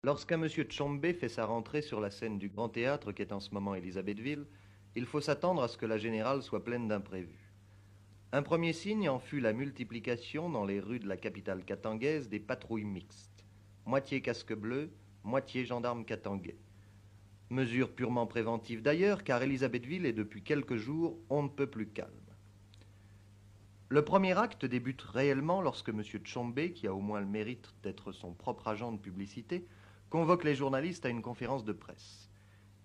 Lorsqu'un monsieur Tchombe fait sa rentrée sur la scène du Grand Théâtre qu'est en ce moment Élisabethville, il faut s'attendre à ce que la générale soit pleine d'imprévus. Un premier signe en fut la multiplication dans les rues de la capitale katangaise des patrouilles mixtes, moitié casque bleu, moitié gendarme katangais. Mesure purement préventive d'ailleurs, car Élisabethville est depuis quelques jours on ne peut plus calme. Le premier acte débute réellement lorsque M. Tchombe, qui a au moins le mérite d'être son propre agent de publicité, convoque les journalistes à une conférence de presse.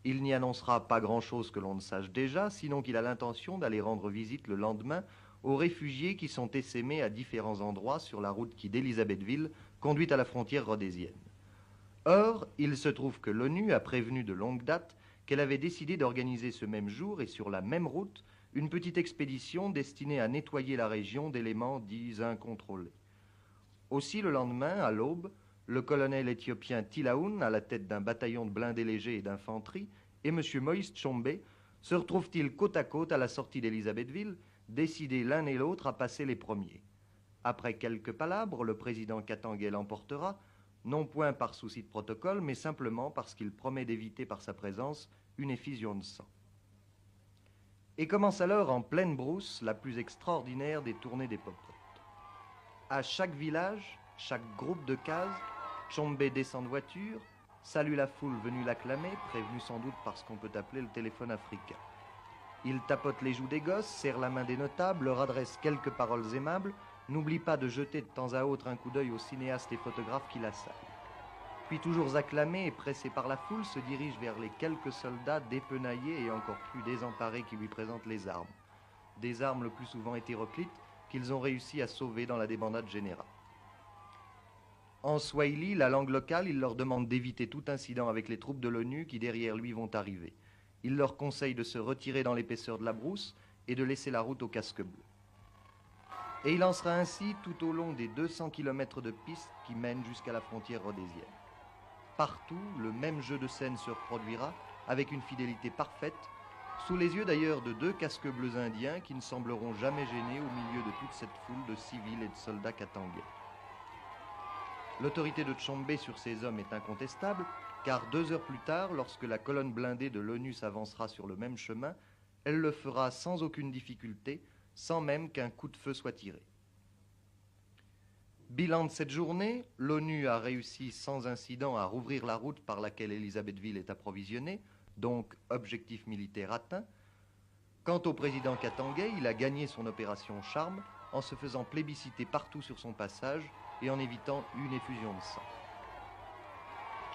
Il n'y annoncera pas grand-chose que l'on ne sache déjà, sinon qu'il a l'intention d'aller rendre visite le lendemain aux réfugiés qui sont essaimés à différents endroits sur la route qui, d'Élisabethville, conduit à la frontière rhodésienne. Or, il se trouve que l'ONU a prévenu de longue date qu'elle avait décidé d'organiser ce même jour et sur la même route une petite expédition destinée à nettoyer la région d'éléments dits incontrôlés. Aussi, le lendemain, à l'aube, le colonel éthiopien Tilaoun, à la tête d'un bataillon de blindés légers et d'infanterie, et M. Moïse Tchombe se retrouvent-ils côte à côte à la sortie d'Élisabethville, décidés l'un et l'autre à passer les premiers. Après quelques palabres, le président katangais l'emportera, non point par souci de protocole, mais simplement parce qu'il promet d'éviter par sa présence une effusion de sang. Et commence alors en pleine brousse la plus extraordinaire des tournées des popotes. À chaque village, chaque groupe de cases, Tchombe descend de voiture, salue la foule venue l'acclamer, prévenue sans doute par ce qu'on peut appeler le téléphone africain. Il tapote les joues des gosses, serre la main des notables, leur adresse quelques paroles aimables, n'oublie pas de jeter de temps à autre un coup d'œil aux cinéastes et photographes qui l'assaillent. Puis, toujours acclamé et pressé par la foule, se dirige vers les quelques soldats dépenaillés et encore plus désemparés qui lui présentent les armes. Des armes le plus souvent hétéroclites qu'ils ont réussi à sauver dans la débandade générale. En swahili, la langue locale, il leur demande d'éviter tout incident avec les troupes de l'ONU qui derrière lui vont arriver. Il leur conseille de se retirer dans l'épaisseur de la brousse et de laisser la route au casque bleu. Et il en sera ainsi tout au long des 200 km de pistes qui mènent jusqu'à la frontière rhodésienne. Partout, le même jeu de scène se reproduira avec une fidélité parfaite, sous les yeux d'ailleurs de deux casques bleus indiens qui ne sembleront jamais gênés au milieu de toute cette foule de civils et de soldats katangais. L'autorité de Tchombe sur ces hommes est incontestable, car 2 heures plus tard, lorsque la colonne blindée de l'ONU s'avancera sur le même chemin, elle le fera sans aucune difficulté, sans même qu'un coup de feu soit tiré. Bilan de cette journée, l'ONU a réussi sans incident à rouvrir la route par laquelle Élisabethville est approvisionnée, donc objectif militaire atteint. Quant au président katangais, il a gagné son opération Charme en se faisant plébisciter partout sur son passage et en évitant une effusion de sang.